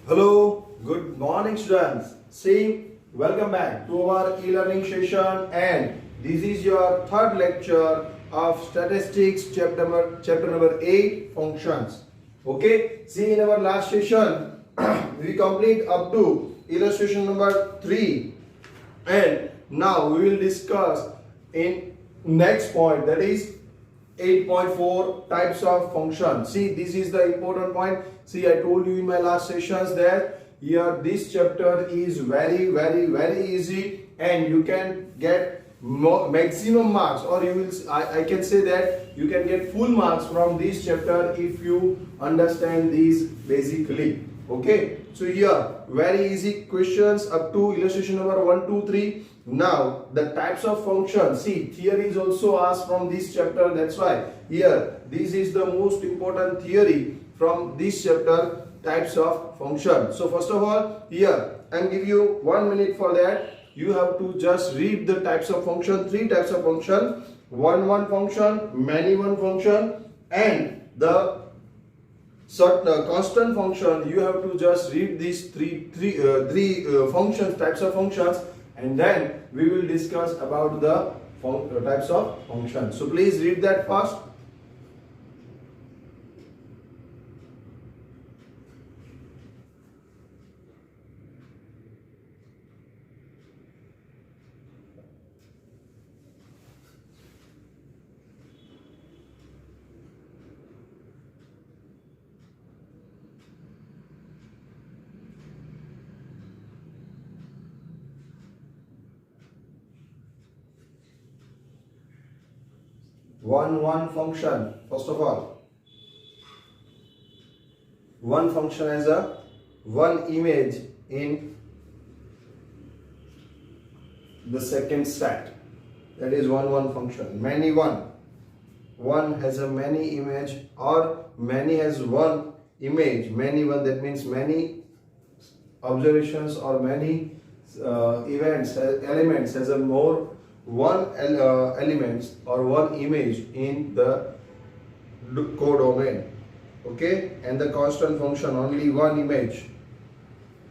Hello, good morning students. See, welcome back to our e-learning session and this is your third lecture of statistics chapter number 8 functions. Okay, see in our last session we complete up to illustration number 3 and now we will discuss in next point, that is 8.4 types of function. See, this is the important point. See, I told you in my last sessions that here this chapter is very easy and you can get maximum marks, or you will I can say that you can get full marks from this chapter if you understand these basically. Okay, so here very easy questions up to illustration number 1, 2, 3. Now the types of functions. See, theory is also asked from this chapter. That's why here this is the most important theory from this chapter, types of function. So first of all, here I'm give you 1 minute for that. You have to just read the types of function, 3 types of function: one function, many-one function, and the constant function. You have to just read these three functions, types of functions, and then we will discuss about the types of functions. So please read that first. One function. First of all, one function has a one image in the second set. That is one function. Many one has a many image, or many has one image. Many one, that means many observations or many events, elements has a more one elements or one image in the codomain. Okay, and the constant function, only one image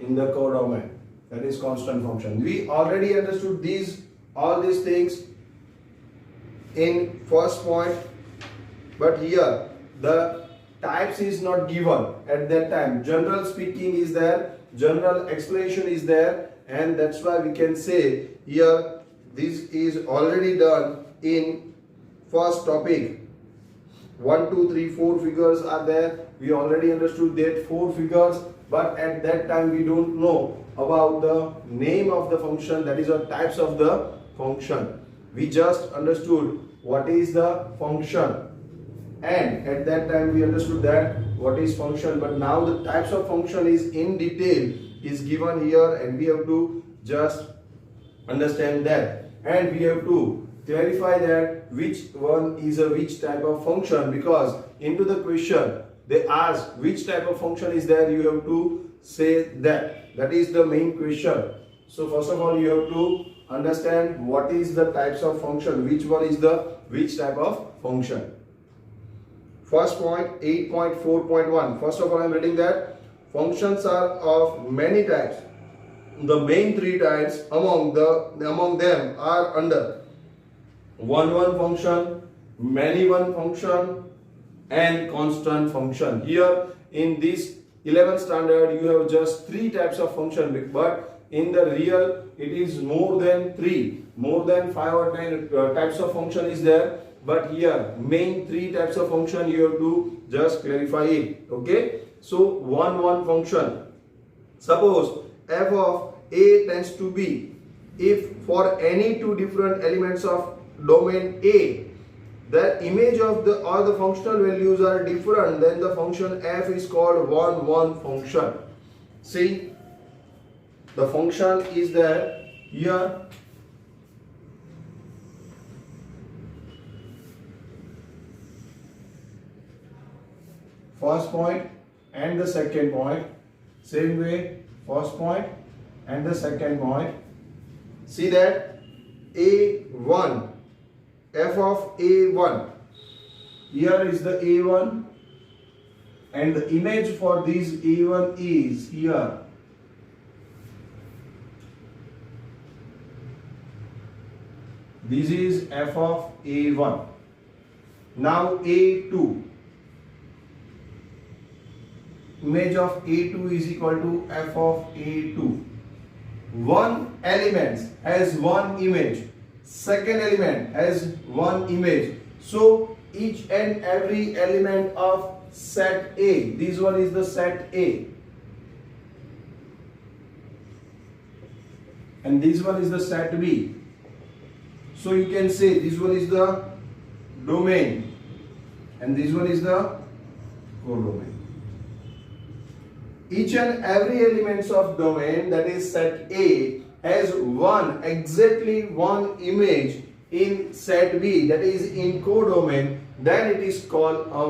in the codomain. That is constant function. We already understood all these things in first point, but here the types is not given at that time. General speaking is there, general explanation is there, and that's why we can say here this is already done in first topic. 1, 2, 3, 4 figures are there. We already understood that 4 figures, but at that time we don't know about the name of the function, that is the types of the function. We just understood what is the function, and at that time we understood that what is function, but now the types of function is in detail is given here, and we have to just understand that, and we have to clarify that which one is a which type of function, because into the question they ask which type of function is there, you have to say that is the main question. So first of all you have to understand what is the types of function, which one is the which type of function. First point, 8.4.1. first of all I am reading that functions are of many types. The main 3 types among them are under one function, many-one function, and constant function. Here in this 11th standard you have just 3 types of function, but in the real it is more than 3, more than 5 or 10 types of function is there, but here main 3 types of function you have to just clarify it. Okay, so one function. Suppose f of a tends to b, if for any 2 different elements of domain A the image of all the functional values are different, then the function f is called one function. See, the function is there here. First point and the second point, same way, first point and the second point. See that A1, f of A1, here is the A1 and the image for this A1 is here. This is f of A1. Now A2. Image of A2 is equal to f of A2. One element has one image. Second element has one image. So each and every element of set A, this one is the set A, and this one is the set B. So you can say this one is the domain and this one is the codomain. Each and every elements of domain, that is set A, has exactly one image in set B, that is in codomain. Then it is called a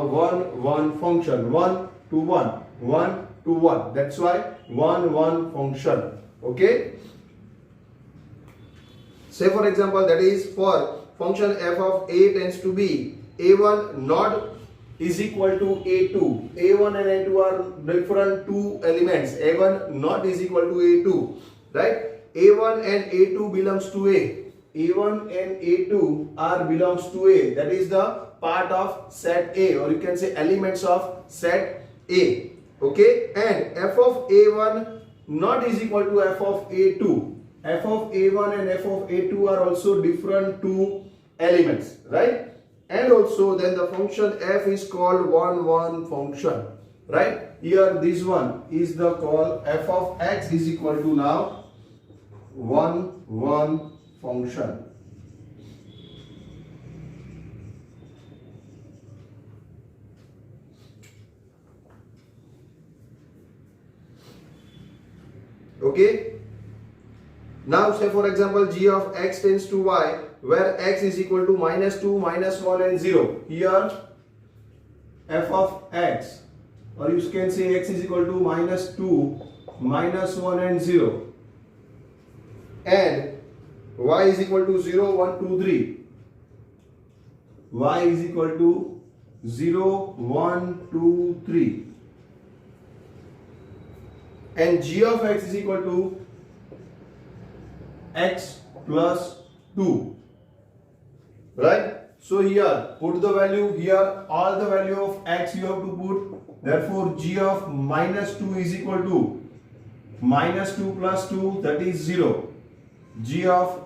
1-1 function. 1 to 1, 1 to 1. That's why 1-1 function. Okay. Say for example, that is for function f of A tends to B, A1 not is equal to A2. A1 and A2 are different two elements. A1 not is equal to A2. Right? A1 and A2 belongs to A. A1 and A2 are belongs to A. That is the part of set A, or you can say elements of set A. Okay? And f of A1 not is equal to f of A2. F of A1 and f of A2 are also different two elements, right? And also then the function f is called 1-1 function, right? Here this one is the call f of x is equal to now 1-1 function. Okay. Now say for example g of x tends to y, where x is equal to -2, -1 and 0. Here f of x, or you can say x is equal to -2, -1 and 0. And y is equal to 0, 1, 2, 3. Y is equal to 0, 1, 2, 3. And g of x is equal to x plus 2, right? So here put the value, here all the value of x you have to put. Therefore g of -2 is equal to -2 plus 2, that is 0. G of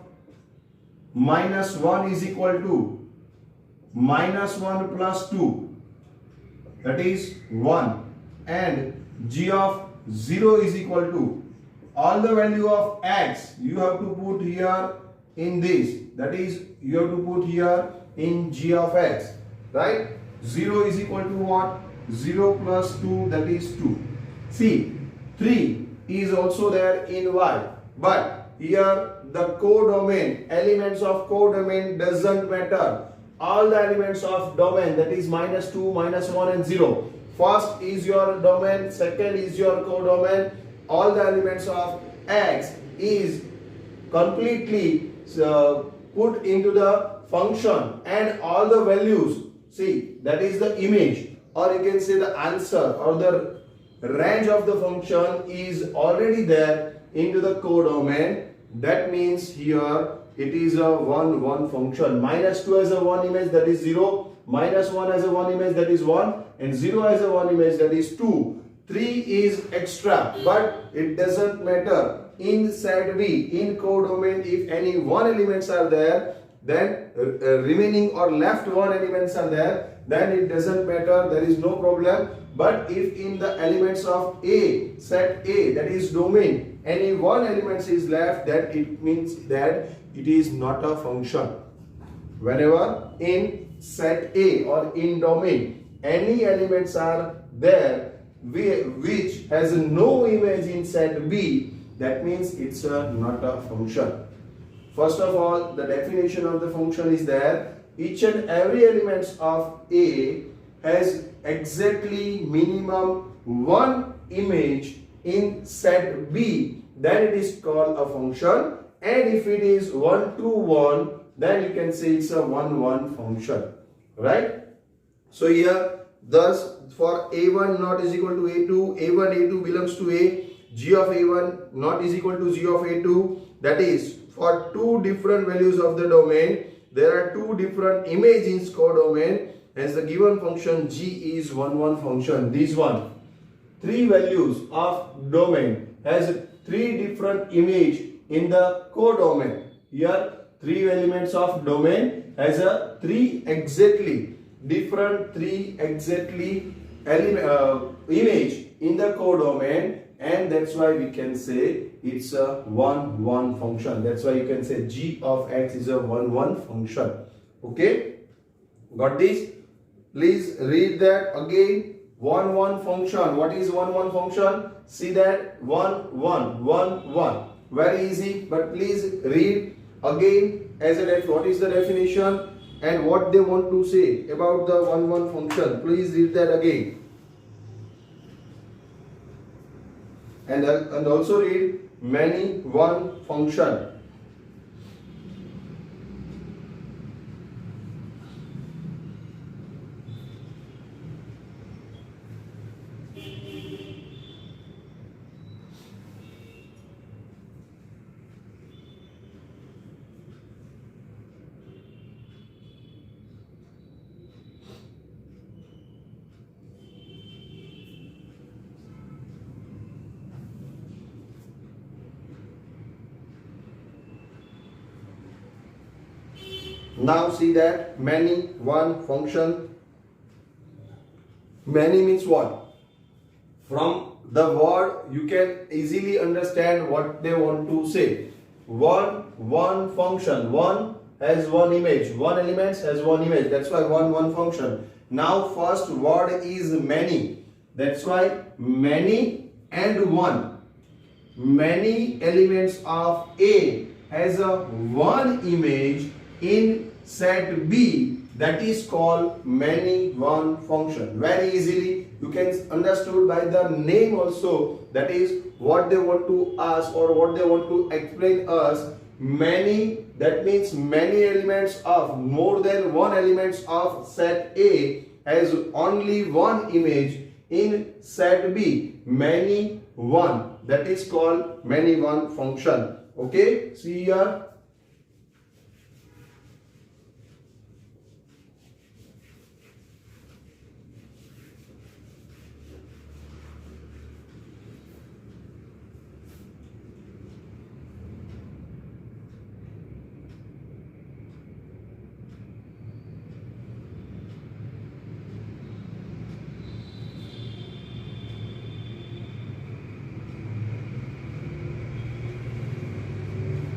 -1 is equal to -1 plus 2, that is 1. And g of 0 is equal to all the value of x you have to put here in this, that is you have to put here in g of x, right? 0 is equal to what? 0 plus 2, that is 2. See, 3 is also there in y, but here the codomain, elements of codomain doesn't matter. All the elements of domain, that is -2, -1 and 0. First is your domain, second is your codomain. All the elements of x is completely put into the function, and all the values, see, that is the image, or you can say the answer or the range of the function is already there into the codomain. That means here it is a 1-1 function. -2 as a one image, that is 0. -1 as a one image, that is 1. And 0 as a one image, that is 2. 3 is extra, but it doesn't matter. In set B, in codomain, if any one elements are there, then remaining or left one elements are there, then it doesn't matter, there is no problem. But if in the elements of A, set A, that is domain, any one element is left, that it means that it is not a function. Whenever in set A or in domain, any elements are there which has no image in set B, that means it's not a function. First of all, the definition of the function is there. Each and every elements of A has exactly minimum one image in set B, then it is called a function. And if it is 1 to 1, then you can say it's a 1-1 function, right? So here Thus, for A1 not is equal to A2, A1, A2 belongs to A, G of A1 not is equal to G of A2. That is, for two different values of the domain, there are two different images in codomain. Hence, the given function G is one function. This one, three values of domain has three different image in the codomain. Here, three elements of domain has a three exactly image in the codomain, and that's why we can say it's a one function. That's why you can say G of X is a one function. Okay, got this? Please read that again. One function. What is one function? See that one. Very easy, but please read again as a what is the definition and what they want to say about the one function. Please read that again. And also read many one function. Now see that many one function. Many means what? From the word you can easily understand what they want to say. One function. One has one image. One element has one image. That's why one function. Now first word is many. That's why many and one. Many elements of A has a one image in set B, that is called many one function. Very easily you can understood by the name also, that is what they want to ask or what they want to explain us. Many, that means many elements of more than one elements of set A has only one image in set B. Many one, that is called many one function. Okay, see here.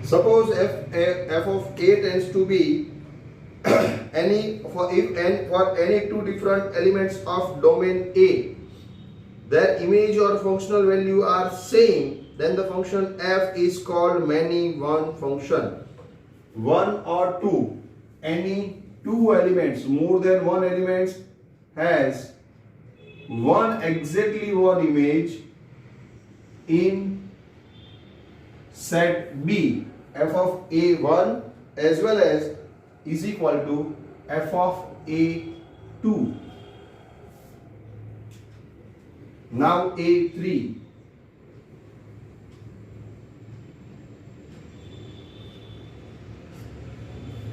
Suppose f of A tends to be for any two different elements of domain A, their image or functional value are same, then the function f is called many one function. One or two, any two elements, more than one elements has exactly one image in set B. F of A1 as well as is equal to F of A2. Now A3.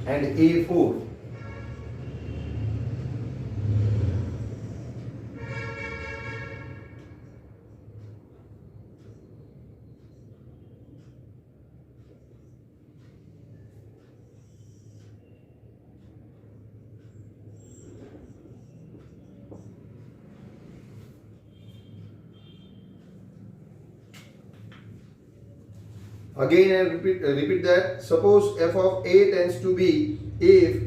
And A4. Again I repeat that. Suppose f of A tends to be if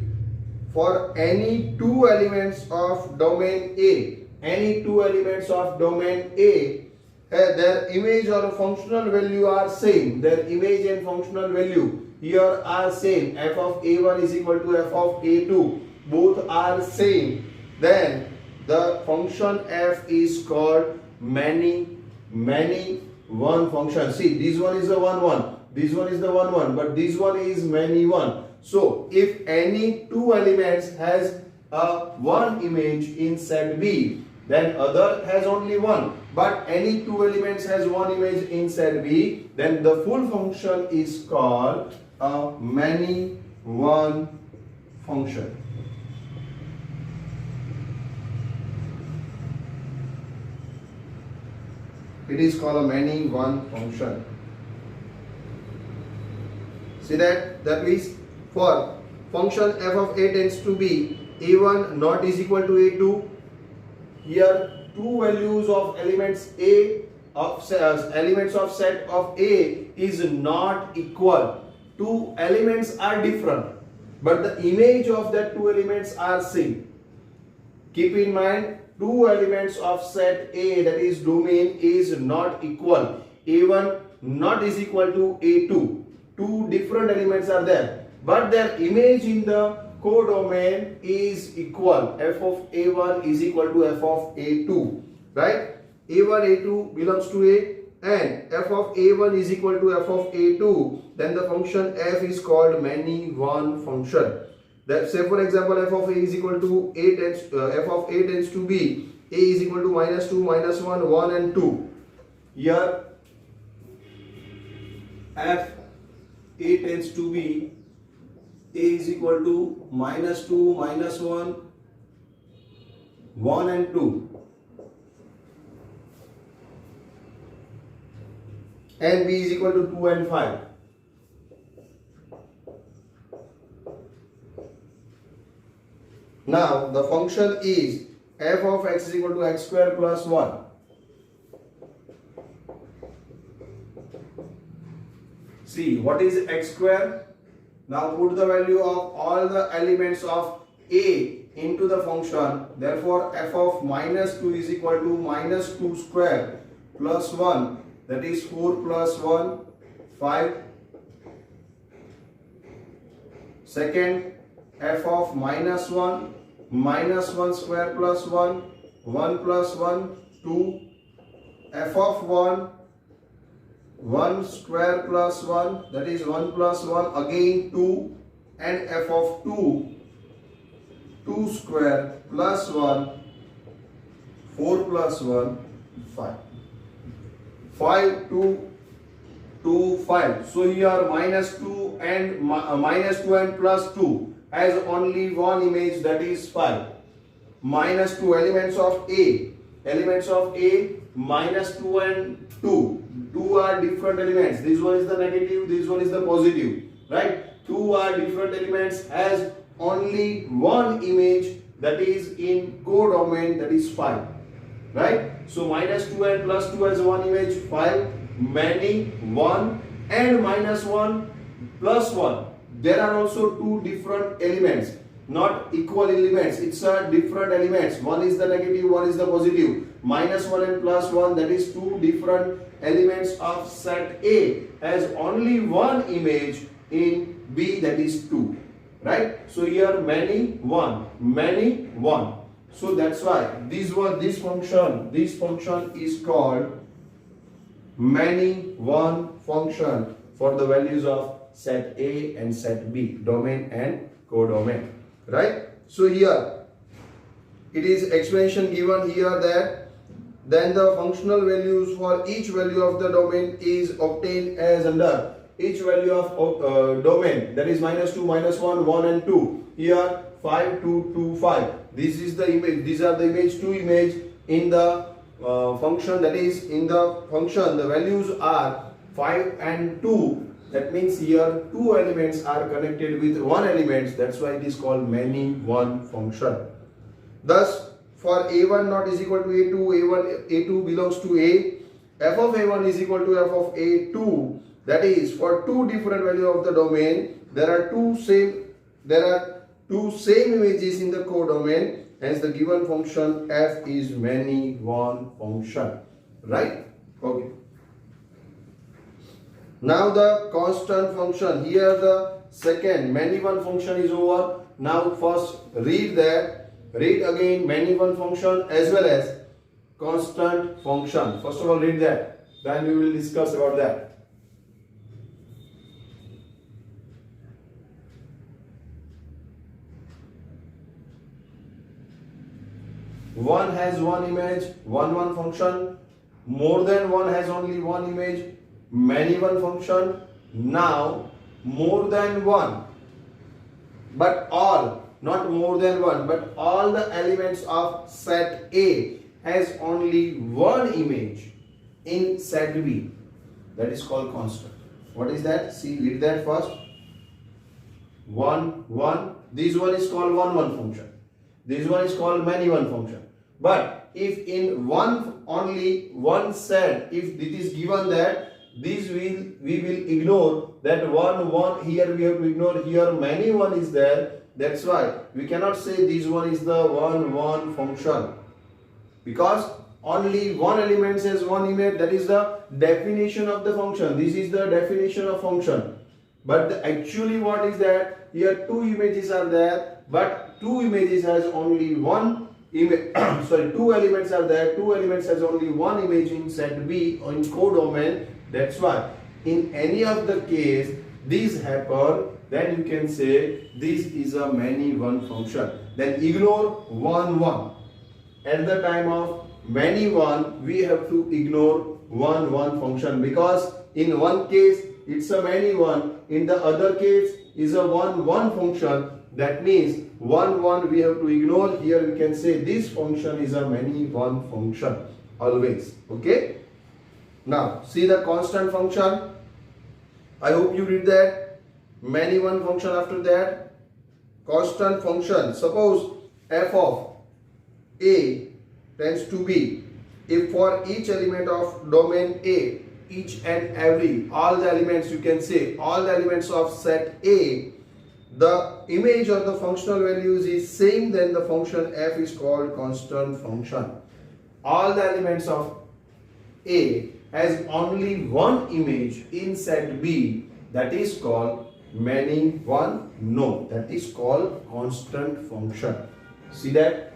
for any two elements of domain A, their image or functional value are same. Their image and functional value here are same. F of A1 is equal to F of A2. Both are same. Then the function f is called many one function. See, this one is the one, this one is the one, but this one is many one. So if any two elements has one image in set B, then other has only one, but any two elements has one image in set B, then the full function is called a many one function. It is called a many one function. See that? That means for function f of a tends to b, a1 not is equal to a2. Here two values of elements a of elements of set of A is not equal. Two elements are different, but the image of that two elements are same. Keep in mind, two elements of set A, that is domain, is not equal. A1 not is equal to A2. Two different elements are there, but their image in the codomain is equal. F of A1 is equal to F of A2, right? A1, A2 belongs to A, and F of A1 is equal to F of A2. Then the function F is called many one function. That, say for example, F of A is equal to A tends F of A tends to B. A is equal to -2, -1, 1 and 2. Here F A tends to B. A is equal to -2, -1, 1 and 2. And B is equal to 2 and 5. Now the function is f of x is equal to x square plus 1. See, what is x square? Now put the value of all the elements of A into the function. Therefore f of -2 is equal to -2 square plus 1. That is 4 plus 1, 5. Second, f of -1, -1 square plus 1, 1 plus 1, 2. F of 1, 1 square plus 1, that is 1 plus 1, again 2. And f of 2, 2 square plus 1, 4 plus 1, 5. 5 to 5. So here -2 and -2 and plus 2 has only one image, that is 5. -2 elements of A. Elements of A, -2 and 2. 2 are different elements. This one is the negative, this one is the positive. Right? 2 are different elements, has only one image, that is in codomain, that is 5. Right? So -2 and plus 2 has one image, 5, many, 1, and -1 plus 1. There are also two different elements, not equal elements. It's a different elements. One is the negative, one is the positive. -1 and plus 1, that is two different elements of set A, has only one image in B, that is 2. Right? So here many, 1, many, 1. So that's why this function is called many one function for the values of set A and set B, domain and codomain. Right? So here it is explanation given here that then the functional values for each value of the domain is obtained as under each value of domain, that is -2, -1, 1 and 2. Here 5, 2, 2, 5. This is the image. These are the image, two image in the function. That is in the function the values are 5 and 2. That means here two elements are connected with one element. That's why it is called many one function. Thus for A1 not is equal to A2, A2 belongs to A. F of A1 is equal to F of A2. That is, for two different value of the domain, there are two same images in the codomain, hence the given function f is many one function. Right? Okay. Now the constant function. Here the second many one function is over. Now first read that. Read again many one function as well as constant function. First of all read that. Then we will discuss about that. one has one image, one function. More than one has only one image, many one function. Now more than one, but all, not more than one, but all the elements of set A has only one image in set B. That is called constant. What is that? See, read that first. 1, 1. This one is called one function. This one is called many one function. But if in one only one set, if it is given that this we will ignore that one here, we have to ignore here many one is there. That's why we cannot say this one is the one function, because only one element has one image. That is the definition of the function. This is the definition of function. But actually what is that? Here two images are there, but two images has only one image. Sorry, two elements are there. Two elements has only one image in set B or in codomain. That's why in any of the case this happen, then you can say this is a many one function. Then ignore one. At the time of many one, we have to ignore one function, because in one case it's a many one, in the other case is a one function. That means one we have to ignore. Here we can say this function is a many one function always. Okay. Now see the constant function. I hope you read that. Many one function after that. Constant function. Suppose f of A tends to B. If for each element of domain A, each and every, all the elements, you can say all the elements of set A, the image or the functional values is same, then the function f is called constant function. All the elements of A has only one image in set B, that is called many one. No, that is called constant function. See that?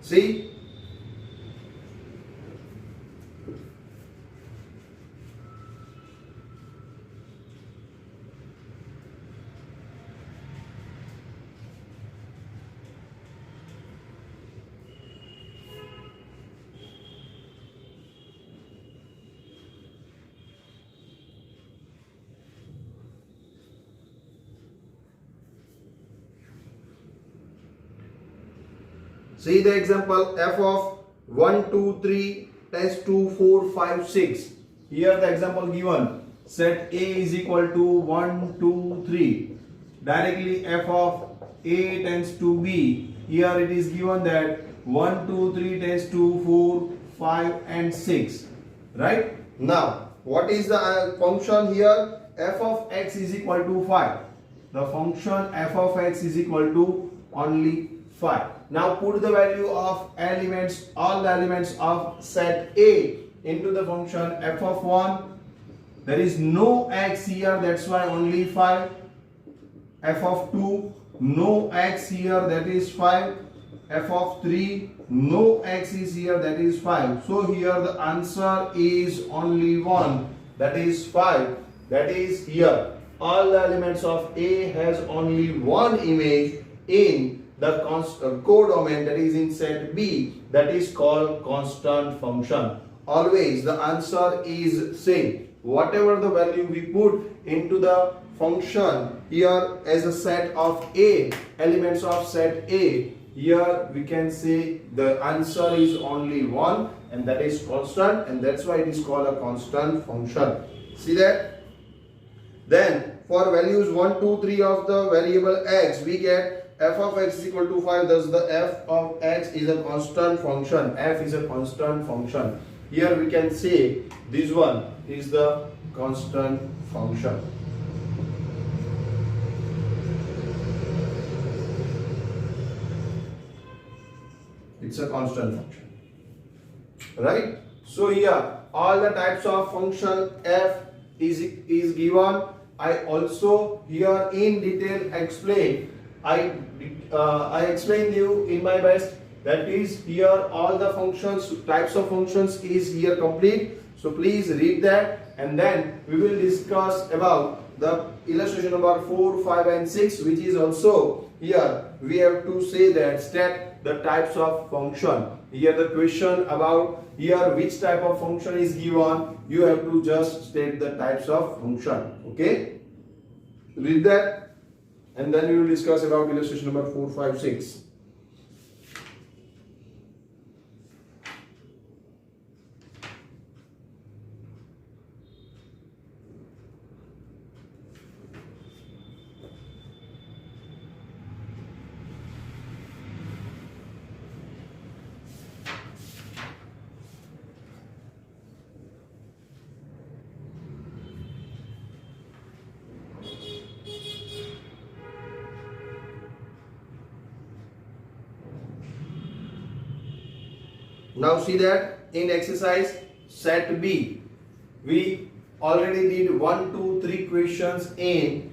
See? See the example, f of 1, 2, 3 tends to 4, 5, 6. Here the example given, set A is equal to 1, 2, 3. Directly f of A tends to B. Here it is given that 1, 2, 3 tends to 4, 5 and 6. Right? Now, what is the function here? F of x is equal to 5. The function f of x is equal to only 5. Now put the value of elements, all the elements of set A into the function f of 1. There is no x here, that's why only 5. F of 2, no x here, that is 5. f of 3, no x is here, that is 5. So here the answer is only one, that is 5. That is here all the elements of A has only one image in the codomain, that is in set B, that is called constant function. Always the answer is same. Whatever the value we put into the function here as a set of A, elements of set A, here we can say the answer is only one, and that is constant, and that's why it is called a constant function. See that? Then for values 1, 2, 3 of the variable x, we get f of x is equal to 5. Thus the f of x is a constant function. F is a constant function. Here we can say this one is the constant function. It's a constant function, right? So here all the types of function f is given. I also here in detail explain. I explained you in my best. That is here all the functions, types of functions is here complete. So please read that, and then we will discuss about the illustration number 4, 5 and 6, which is also here we have to say that state the types of function. Here the question about here which type of function is given, you have to just state the types of function. Okay, read that, and then we will discuss about illustration number 4, 5, 6. Now see that in exercise set B, we already did 1, 2, 3 questions in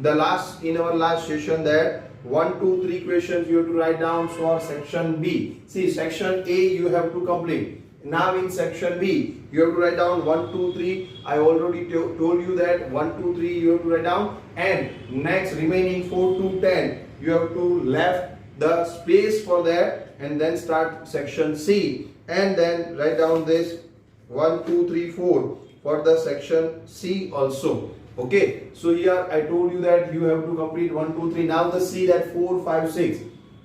our last session. That 1, 2, 3 questions you have to write down for section B. See, section A you have to complete. Now in section B you have to write down 1, 2, 3. I already told you that 1, 2, 3 you have to write down, and next remaining 4 to 10 you have to left the space for that, and then start section C, and then write down this 1, 2, 3, 4 for the section C also. Okay, so here I told you that you have to complete 1, 2, 3. Now the C, that 4, 5, 6.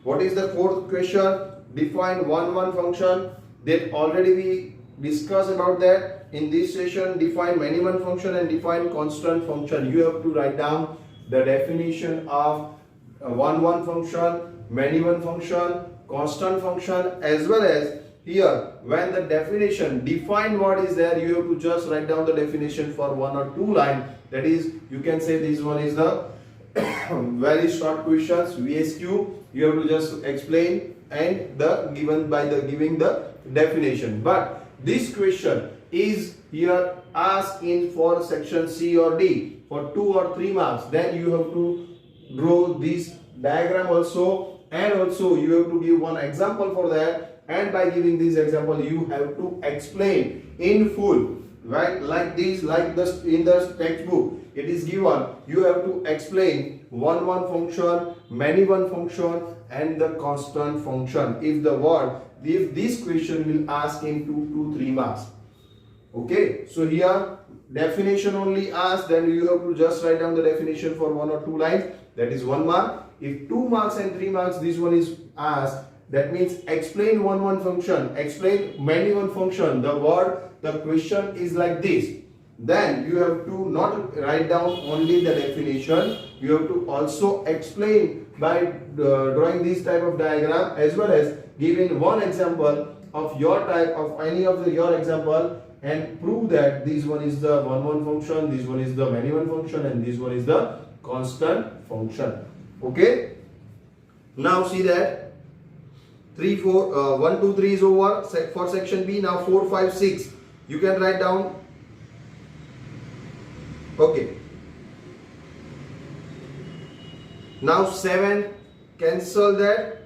What is the fourth question? Define 1, 1 function. That already we discussed about that in this session. Define many one function and define constant function. You have to write down the definition of 1, 1 function, many one function, constant function, as well as here when the definition define what is there, you have to just write down the definition for 1 or 2 line. That is, you can say this one is the very short questions, VSQ. You have to just explain and the given by the giving the definition. But this question is here asked in for section C or D for 2 or 3 marks. Then you have to draw this diagram also, and also you have to give one example for that, and by giving this example you have to explain in full, right? Like this, like this in the textbook it is given, you have to explain 1, 1 function, many one function and the constant function if this question will ask in 2 to 3 marks. Okay, so here definition only asked, then you have to just write down the definition for 1 or 2 lines, that is 1 mark. If 2 marks and 3 marks this one is asked, that means explain 1, 1 function, explain many one function. The question is like this. Then you have to not write down only the definition, you have to also explain by drawing this type of diagram, as well as giving one example of your type of any of your example, and prove that this one is the 1, 1 function, this one is the many one function, and this one is the constant function. Okay, now see that 1, 2, 3 is over for section B. Now 4, 5, 6 you can write down. Okay, now 7, cancel that.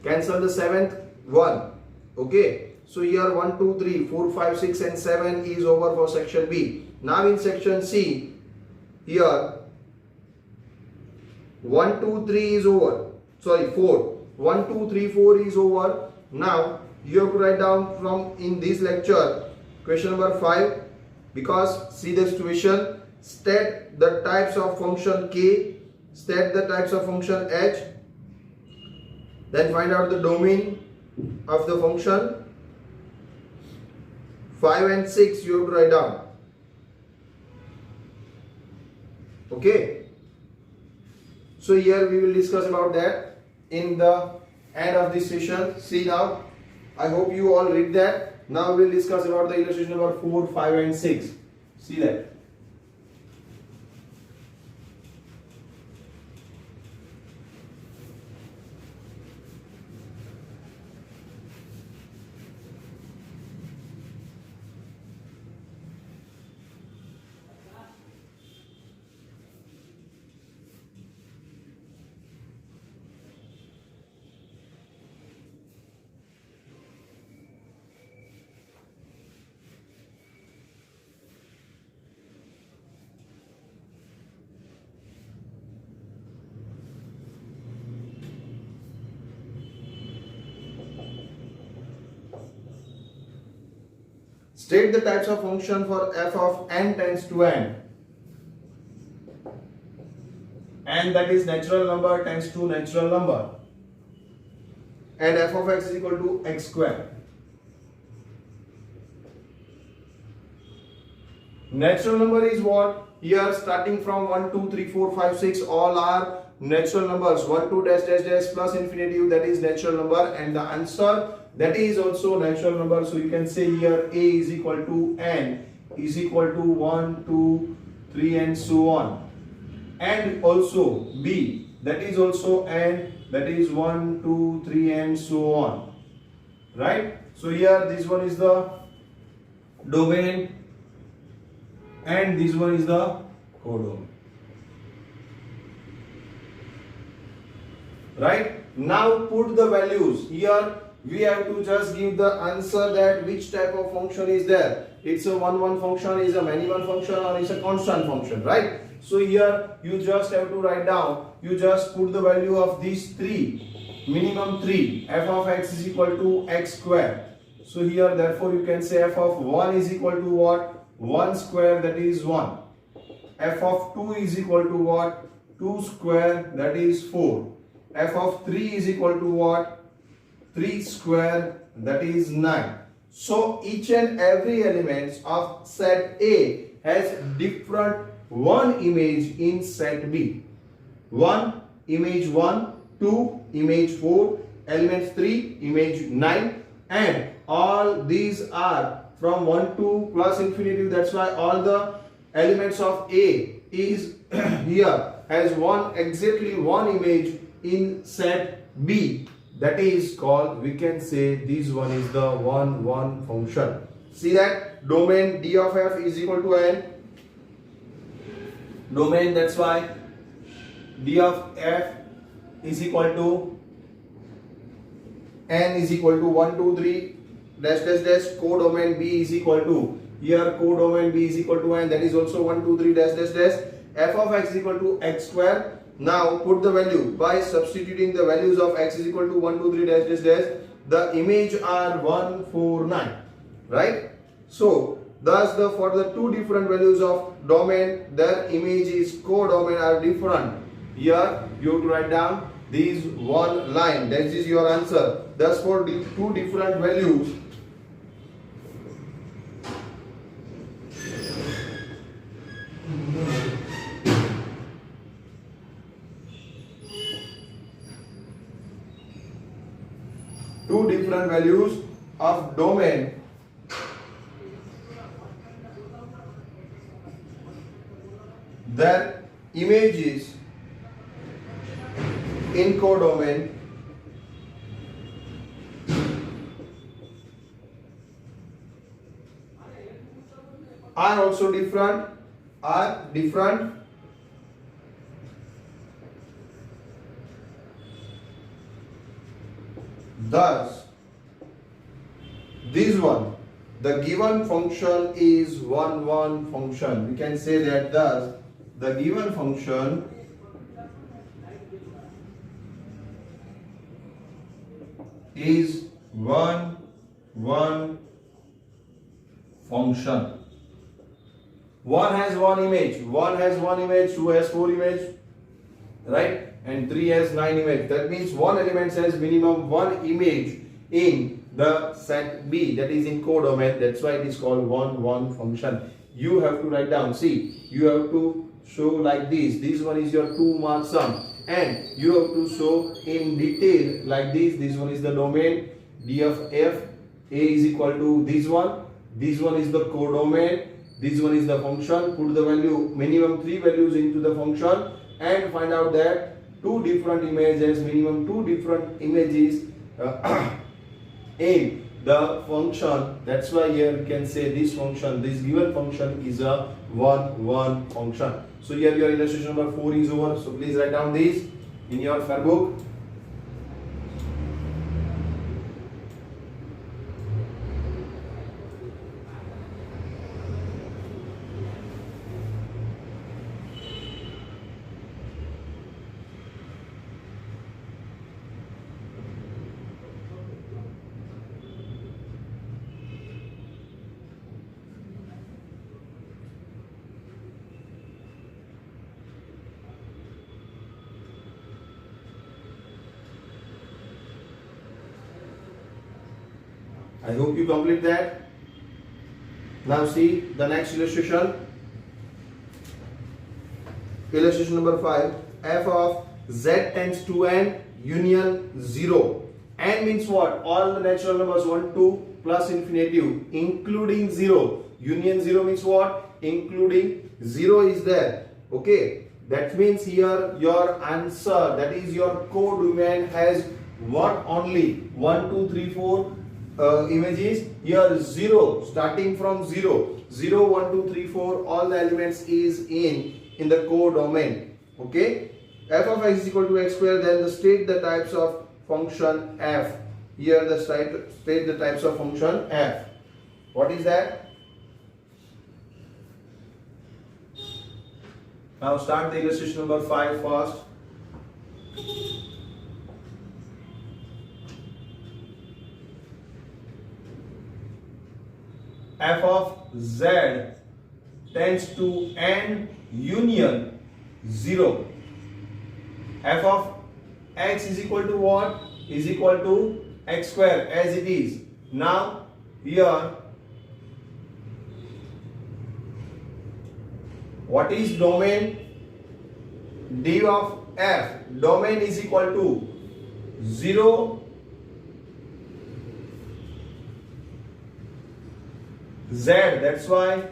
Cancel the seventh 1. Okay. So here 1, 2, 3, 4, 5, 6 and 7 is over for section B. Now in section C, here 1, 2, 3 is over. Sorry, 4. 1, 2, 3, 4 is over. Now you have to write down from in this lecture question number 5, because see the situation. State the types of function K, state the types of function H, then find out the domain of the function. 5 and 6 you have to write down. Okay. So here we will discuss about that in the end of this session. See now, I hope you all read that. Now we will discuss about the illustration number 4, 5 and 6. See that. State the types of function for f of n tends to n. N, that is natural number, tends to natural number. And f of x is equal to x square. Natural number is what? Here starting from 1, 2, 3, 4, 5, 6 all are natural numbers. 1, 2 dash dash dash plus infinitive, that is natural number, and the answer, that is also natural number. So you can say here a is equal to n is equal to 1, 2, 3 and so on. And also b, that is also n, that is 1, 2, 3 and so on. Right? So here this one is the domain and this one is the codomain. Right? Now put the values. Here we have to just give the answer that which type of function is there. It's a one function, is a many one function, or is a constant function, right? So here you just have to write down, you just put the value of these three, minimum 3. F of x is equal to x square. So here therefore you can say f of 1 is equal to what? 1 square, that is 1. F of 2 is equal to what? 2 square, that is 4. F of 3 is equal to what? 3 square, that is 9. So each and every element of set A has different one image in set B. 1 image 1, 2 image 4, element 3 image 9, and all these are from 1 to plus infinitive. That's why all the elements of A is here has exactly one image in set B. That is called, we can say this one is the 1, 1 function. See that domain d of f is equal to n. Domain, that's why d of f is equal to n is equal to 1, 2, 3 dash dash dash. Codomain b is equal to, here codomain b is equal to n, that is also 1, 2, 3 dash dash dash. F of x is equal to x square. Now put the value by substituting the values of x is equal to 1, 2, 3 dash dash dash. The image are 1, 4, 9, right? So thus for the two different values of domain, their images codomain are different. Here you have to write down these one line, that is your answer. Thus for the two different values, of domain, their images in codomain are also different, Thus, this one, the given function is 1 1 function. We can say that thus the given function is 1 1 function. One has one image, one has one image, two has four image, right? And three has 9 image. That means one element has minimum one image in the set B, that is in codomain. That's why it is called 1 1 function. You have to write down. See, you have to show like this. This one is your 2 mark sum, and you have to show in detail like this. This one is the domain D of F. A is equal to this one. This one is the codomain. This one is the function. Put the value, minimum 3 values into the function, and find out that two different images, minimum 2 different images in the function. That's why here you can say this function, this given function is a 1 1 function. So here your illustration number 4 is over. So please write down this in your fair book. I hope you complete that. Now see the next illustration. Illustration number 5. F of z tends to n union 0. N means what? All the natural numbers 1, 2 plus infinitive including 0. Union 0 means what? Including 0 is there. Okay. That means here your answer, that is your codomain, has what? Only 1, 2, 3, 4 images. Here 0, starting from 0, 0, 1, 2, 3, 4, all the elements is in the codomain. Okay. F of x is equal to x square. Then state the types of function f. Here the state the types of function f. What is that? Now start the illustration number 5 first. F of z tends to n union 0. F of x is equal to what? Is equal to x square as it is. Now here what is domain? D of f. Domain is equal to 0 z, that's why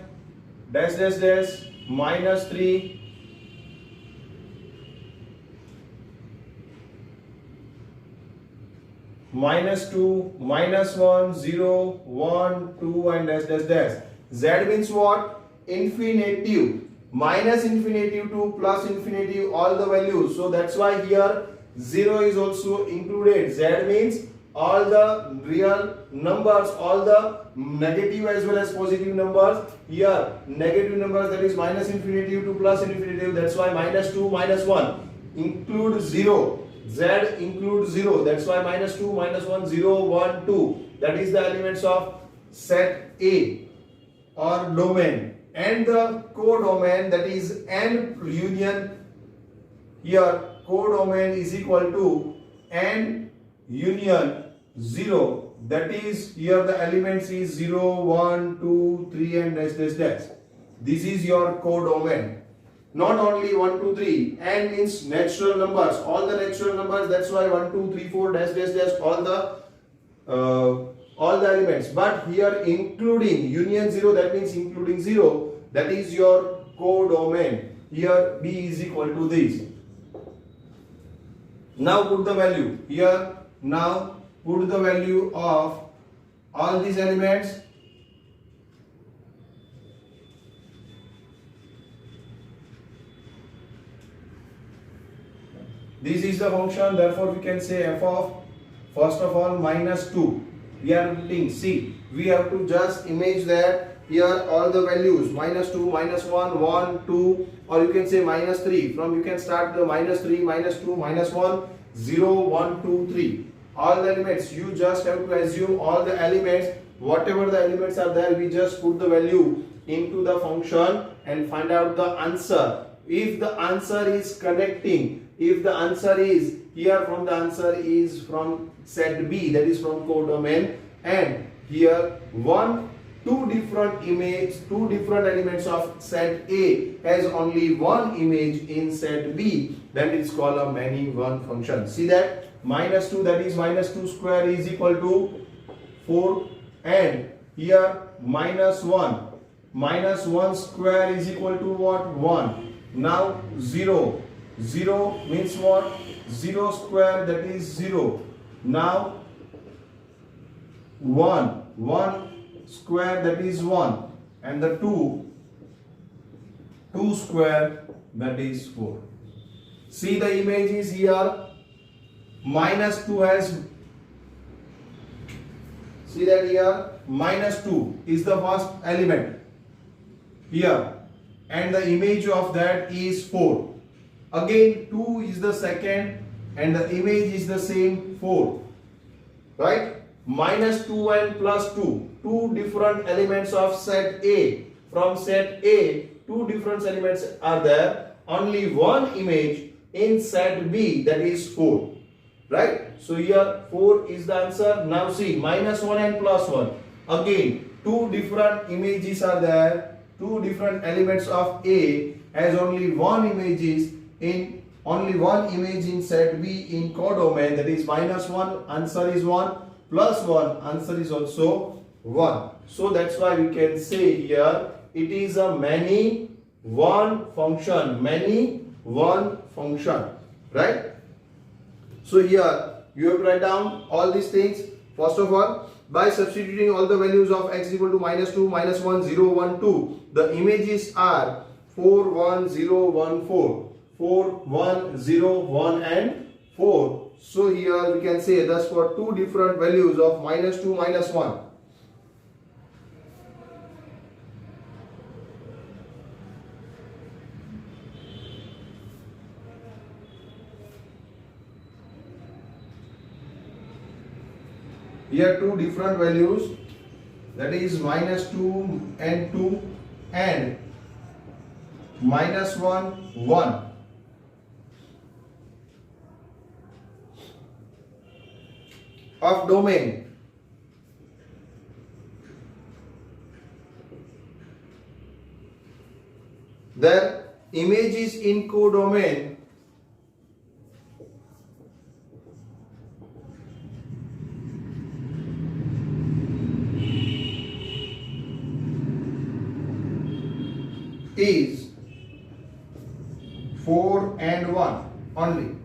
dash dash dash minus 3 minus 2 minus 1 0 1 2 and dash dash dash. Z means what? Infinitive. Minus infinitive to plus infinitive, all the values. So that's why here 0 is also included. Z means all the real numbers, all the negative as well as positive numbers. Here negative numbers, that is minus infinitive to plus infinitive. That's why minus 2 minus 1 include 0. Z includes 0. That's why minus 2 minus 1 0 1 2. That is the elements of set A or domain. And the codomain, that is n union. Here codomain is equal to n union 0. That is here the elements is 0 1 2 3 and dash dash dash. This is your codomain. Not only 1 2 3, n means natural numbers, all the natural numbers. That's why 1 2 3 4 dash dash dash, all the elements. But here including union 0, that means including 0, that is your codomain. Here B is equal to this. Now put the value here. Now put the value of all these elements. This is the function, therefore we can say f of First of all, -2. We are repeating. See, we have to just image that here all the values -2, -1, 1, 2, or you can say -3. From you can start the -3, -2, -1, 0, 1, 2, 3. All the elements, you just have to assume all the elements, whatever the elements are there, we just put the value into the function and find out the answer. If the answer is connecting, if the answer is here, from the answer is from set B, that is from codomain, and here two different elements of set A has only one image in set B, then it is called a many one function. See that -2, that is -2 square is equal to 4, and here -1 square is equal to what? 1. Now 0 means what? 0 square, that is 0. Now 1 square, that is 1, and the 2 square, that is 4. See the image is here. -2 has, see that here -2 is the first element here, and the image of that is 4. Again 2 is the second, and the image is the same 4. Right? -2 and +2, two different elements of set A. From set A, two different elements are there. Only one image in set B, that is 4. Right? So here 4 is the answer. Now see, -1 and +1. Again, two different images are there. Two different elements of A has only one image in set B in codomain, that is -1, answer is 1, +1, answer is also 1. So that's why we can say here it is a many one function. Right? So here you have to write down all these things. First of all, by substituting all the values of x equal to -2, -1, 0, 1, 2, the images are 4, 1, 0, 1, 4. 4, 1, 0, 1 and 4. So here we can say thus for two different values of -2, -1. Here two different values, that is -2 and 2 and -1, 1. Of domain. Their images in codomain is 4 and 1 only.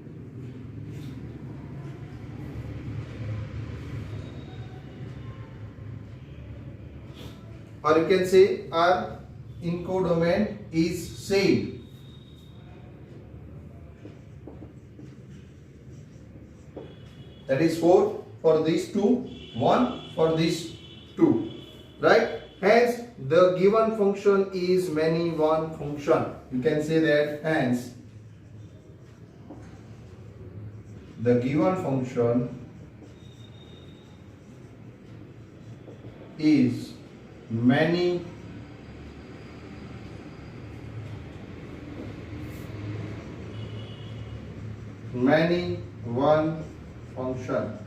Or you can say our in codomain is same. That is 4 for these two, 1 for these two. Right? Hence, the given function is many one function. You can say that hence the given function is many one function.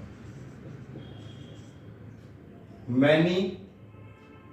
Many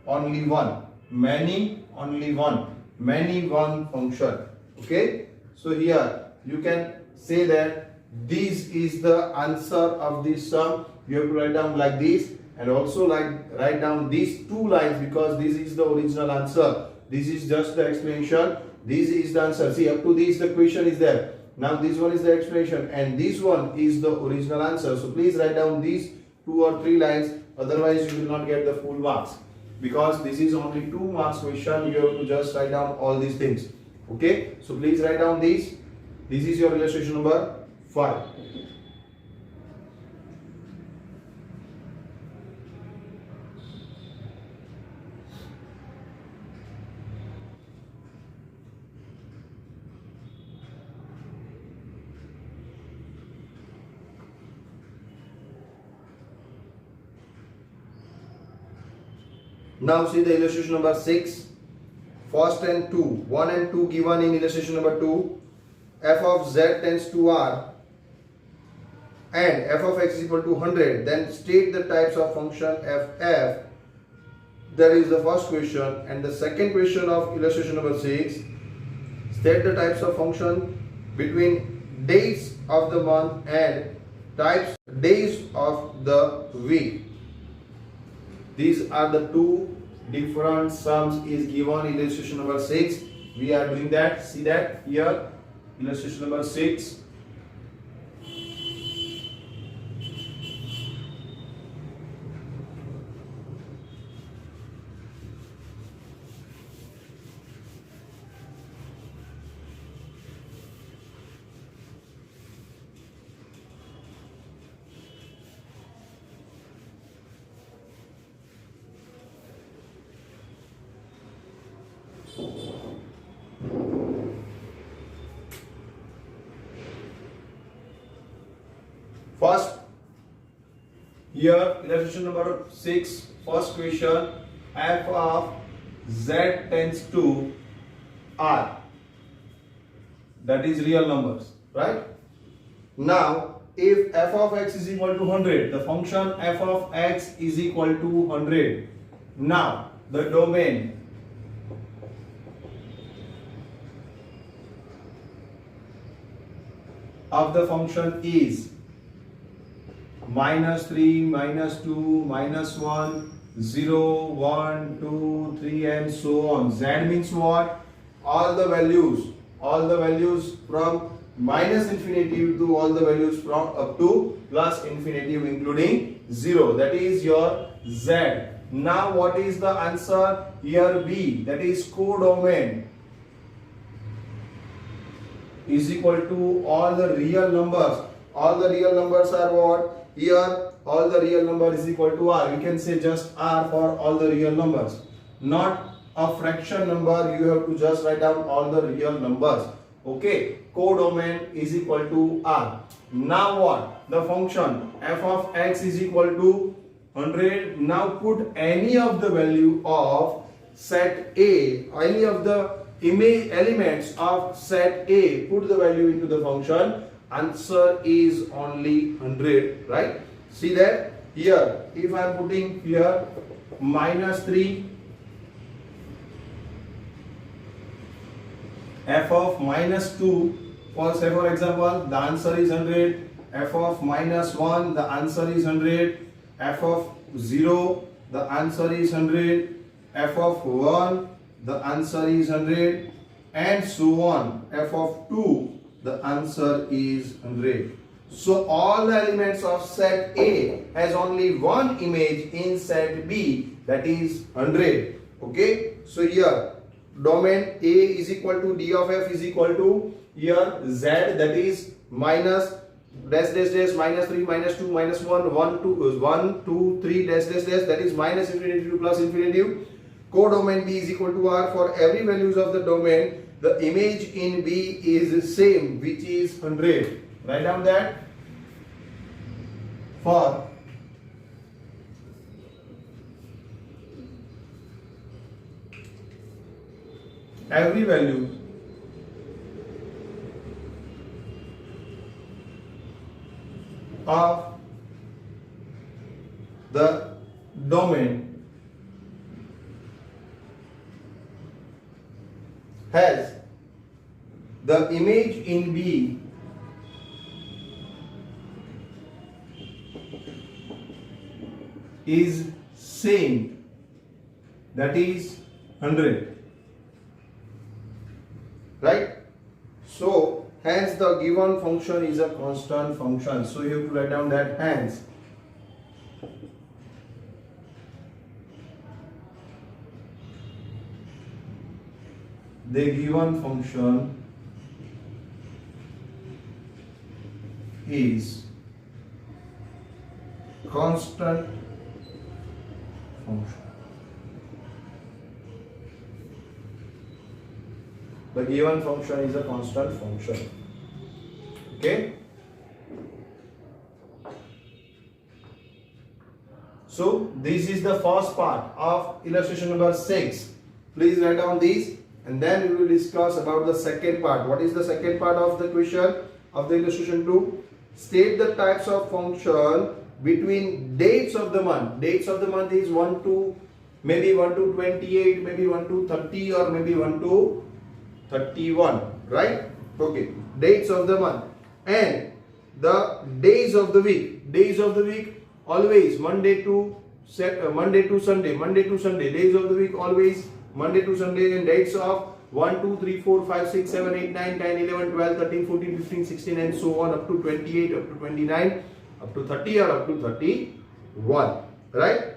only one. Many only one. Many one function. Okay. So here you can say that this is the answer of this sum. You have to write down like this, and also write down these two lines, because this is the original answer. This is just the explanation. This is the answer. See, up to this the question is there. Now this one is the explanation, and this one is the original answer. So please write down these 2 or 3 lines. Otherwise you will not get the full marks, because this is only 2 marks question. You have to just write down all these things. Okay. So please write down these. This is your illustration number 5. Now see the illustration number 6. First and 2. 1 and 2 given in illustration number 2. F of z tends to r and f of x is equal to 100. Then state the types of function f. That is the first question. And the second question of illustration number 6. State the types of function between days of the month and types days of the week. These are the two different sums is given in illustration number 6. We are doing that. See that here, illustration number 6. First, here illustration number 6, first question, f of z tends to r, that is real numbers, right? Now, if f of x is equal to 100, the function f of x is equal to 100. Now, the domain of the function is -3, -2, -1, 0, 1, 2, 3 and so on. Z means what? All the values from minus infinity to all the values from up to plus infinity including 0. That is your Z. Now what is the answer? Here B, that is codomain is equal to all the real numbers. All the real numbers are what? Here all the real number is equal to r. We can say just r for all the real numbers, not a fraction number. You have to just write down all the real numbers. Okay, codomain is equal to r. Now what? The function f of x is equal to 100. Now put any of the value of set A, any of the image elements of set A, put the value into the function. Answer is only 100, right? See that here, if I am putting here -3, f of -2, for example, the answer is 100. F of -1, the answer is 100. F of 0, the answer is 100. F of 1, the answer is 100, and so on. F of 2, the answer is 100. So all the elements of set A has only one image in set B, that is 100. Okay, so here domain A is equal to d of f is equal to here z, that is minus dash dash dash -3, -2, -1, 1, 2, 3 dash dash dash, that is minus infinity to plus infinity. Codomain B is equal to r. For every values of the domain, the image in B is same, which is 100. Write down that. For every value of the domain has the image in B is same, that is 100, right? So hence the given function is a constant function. So you have to write down that hence the given function is constant function. The given function is a constant function. Okay. So this is the first part of illustration number 6. Please write down these and then we will discuss about the second part. What is the second part of the question of the illustration 2? State the types of function between dates of the month. Dates of the month is 1 to maybe 1 to 28, maybe 1 to 30 or maybe 1 to 31, right? Okay, dates of the month and the days of the week. Days of the week always Monday to Sunday. Days of the week always Monday to Sunday, and dates of 1, 2, 3, 4, 5, 6, 7, 8, 9, 10, 11, 12, 13, 14, 15, 16 and so on up to 28, up to 29, up to 30 or up to 31, right?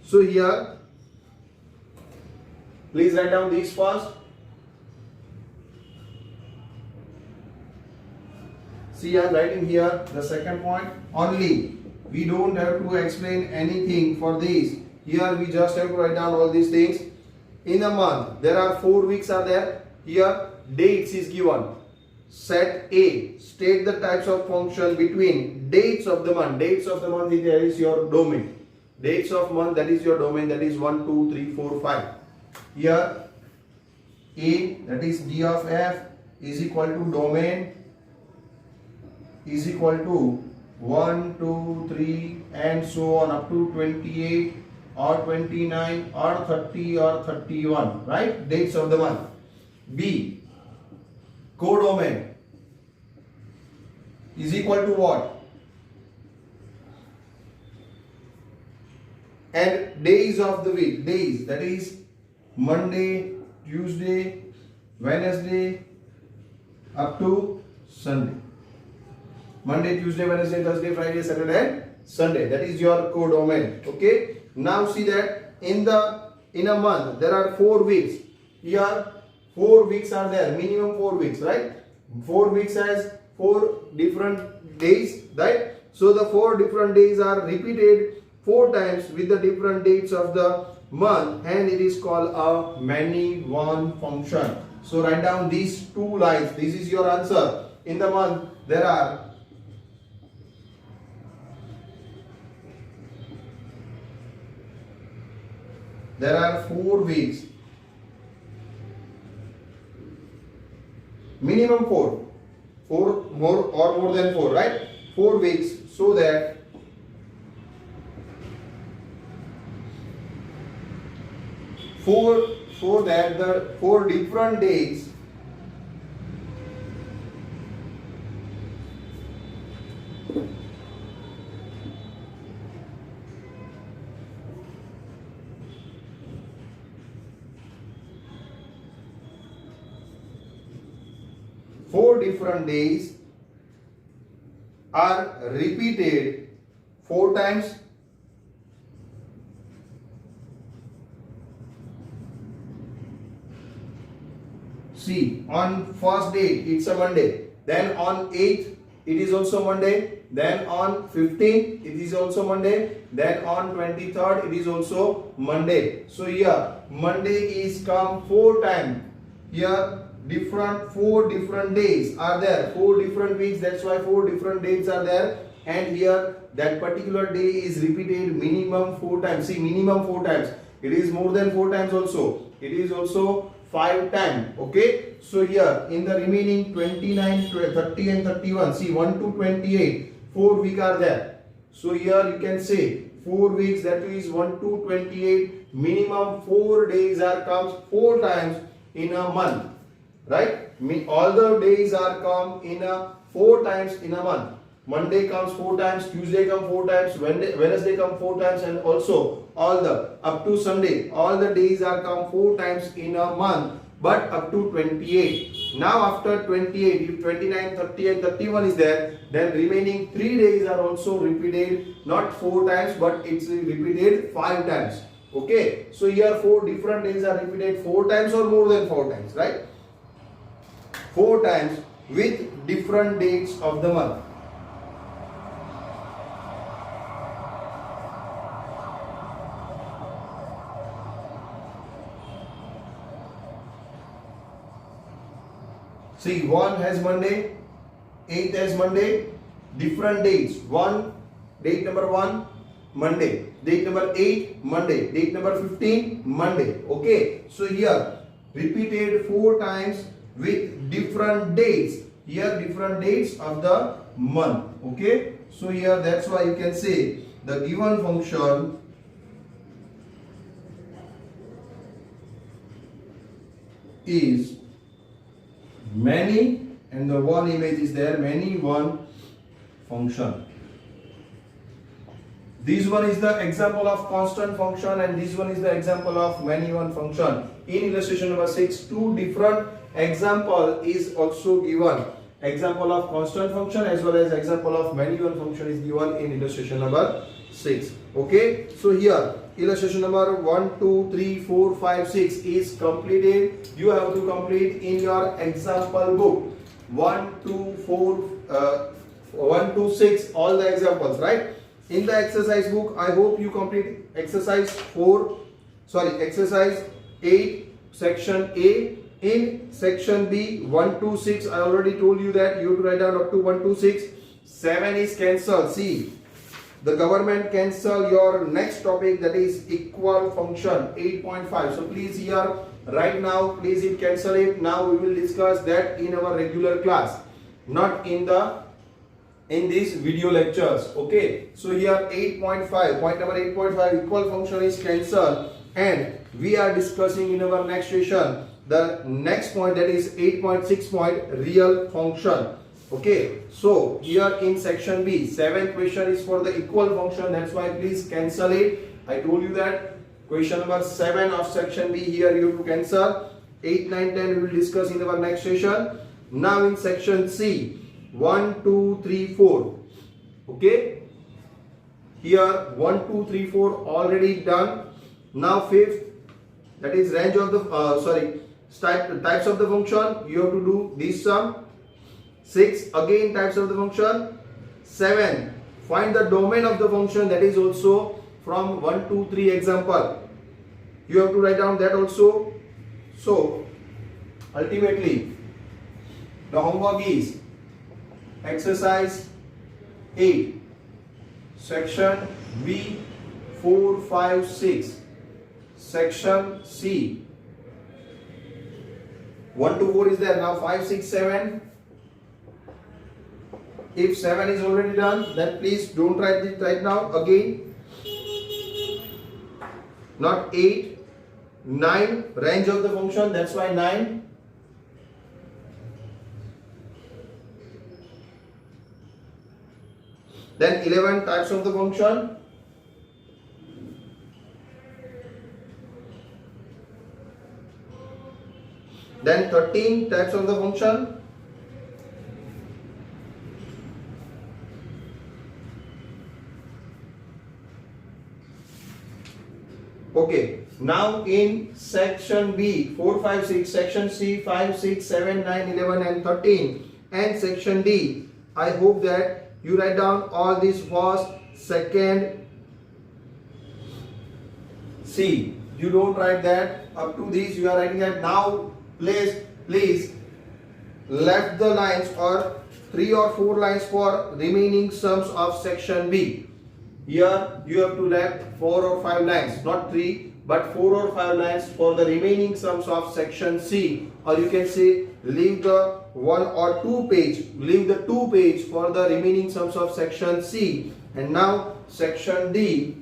So here, please write down these first. See, I am writing here the second point only. We don't have to explain anything for these. Here we just have to write down all these things. In a month, there are 4 weeks are there. Here, dates is given. Set A. State the types of function between dates of the month. Dates of the month, there is your domain. Dates of month, that is your domain. That is 1, 2, 3, 4, 5. Here, A, that is D of F, is equal to domain, is equal to 1, 2, 3 and so on up to 28 or 29 or 30 or 31, right? Dates of the month. B, codomain is equal to what? And days of the week. Days, that is Monday, Tuesday, Wednesday up to Sunday. Monday, Tuesday, Wednesday, Thursday, Friday, Saturday and Sunday. That is your codomain. Okay. Now see that in a month there are 4 weeks. Here 4 weeks are there. Minimum 4 weeks, right? 4 weeks has 4 different days, right? So the 4 different days are repeated 4 times with the different dates of the month, and it is called a many one function. So write down these 2 lines. This is your answer. In the month there are 4 weeks. Minimum 4. 4 more or more than 4, right? 4 weeks, so that the 4 different days are repeated 4 times. See, on first day it's a Monday, then on 8th it is also Monday, then on 15th it is also Monday, then on 23rd it is also Monday. So here Monday is come 4 times. Here 4 different days are there, 4 different weeks, that's why 4 different dates are there, and here that particular day is repeated minimum 4 times. See, minimum 4 times. It is more than 4 times also. It is also 5 times. Okay. So here in the remaining 29, 30 and 31, see 1 to 28, 4 weeks are there. So here you can say 4 weeks, that is 1 to 28, minimum 4 days are comes 4 times in a month. Right? All the days are come in a 4 times in a month. Monday comes 4 times, Tuesday comes 4 times, Wednesday comes 4 times, and also all the up to Sunday, all the days are come 4 times in a month, but up to 28. Now after 28, if 29, 30 and 31 is there, then remaining 3 days are also repeated, not 4 times, but it's repeated 5 times. Okay. So here 4 different days are repeated 4 times or more than 4 times, right? 4 times with different dates of the month. See, 1 has Monday, 8 has Monday, different dates. 1 date number 1, Monday, date number 8, Monday, date number 15, Monday. Okay, so here repeated 4 times with different dates. Here different dates of the month. Okay, so here that's why you can say the given function is many, and the one image is there, many one function. This one is the example of constant function, and this one is the example of many one function. In illustration number 6, 2 different example is also given. Example of constant function as well as example of many one function is given in illustration number 6. Okay, so here illustration number 1, 2, 3, 4, 5, 6 is completed. You have to complete in your example book 1, 2, 4, 1 to 6 all the examples, right? In the exercise book, I hope you complete exercise 8 section A. In section B 1 to 6, I already told you that you have to write down up to 1 to 6. 7 is cancelled. See, the government cancel your next topic, that is equal function 8.5. So please here right now, please it cancel it. Now we will discuss that in our regular class, not in these video lectures. Okay, so here 8.5, point number 8.5, equal function is cancelled, and we are discussing in our next session the next point, that is 8.6 point, real function. Okay, so here in section B, 7th question is for the equal function. That's why please cancel it. I told you that question number 7 of section B, here you have to cancel. 8, 9, 10 we will discuss in our next session. Now in section C, 1, 2, 3, 4. Okay, here 1, 2, 3, 4 already done. Now 5th, that is range of the types of the function. You have to do this sum. 6, again types of the function. 7, find the domain of the function. That is also from 1, 2, 3 example. You have to write down that also. So ultimately the homework is exercise 8 section B 4, 5, 6, section C 1 to 4 is there. Now 5, 6, 7. If 7 is already done, then please don't write it right now again. Not 8, 9, range of the function, that's why 9. Then 11, types of the function. Then 13, types of the function. Okay, now in section B 4, 5, 6, section C 5, 6, 7, 9, 11 and 13, and section D, I hope that you write down all these first, second. See, you don't write that up to this, you are writing that. Now please left the lines or 3 or 4 lines for remaining sums of section B. Here you have to left 4 or 5 lines, not 3 but 4 or 5 lines for the remaining sums of section C, or you can say leave the 1 or 2 page, leave the 2 page for the remaining sums of section C. And now section D.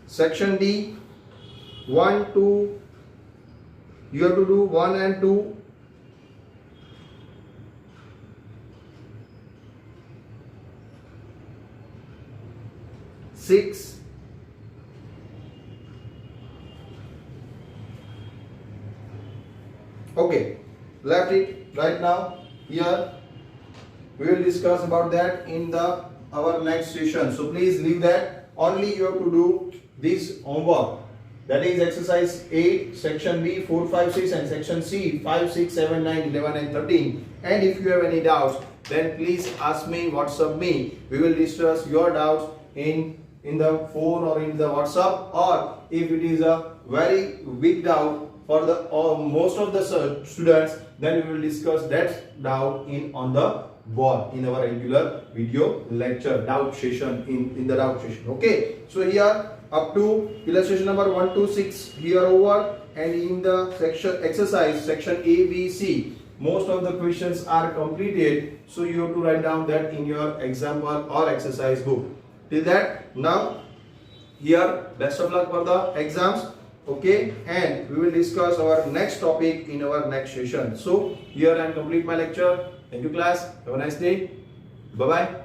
Section D 1, 2, you have to do 1 and 2. 6, okay, left it right now. Here we will discuss about that in our next session. So please leave that. Only you have to do this homework, that is exercise 8 section B 4, 5, 6 and section C 5, 6, 7, 9, 11 and 13. And if you have any doubts, then please ask me, WhatsApp me. We will discuss your doubts in the phone or in the WhatsApp, or if it is a very big doubt, for the most of the students, then we will discuss that doubt on the board in our regular video lecture doubt session in the doubt session. Okay, so here up to illustration number 1 to 6 here over, and in the section exercise section A, B, C, most of the questions are completed, so you have to write down that in your example or exercise book. Till that, now here best of luck for the exams. Okay, and we will discuss our next topic in our next session. So here I am complete my lecture. Thank you class, have a nice day, bye bye.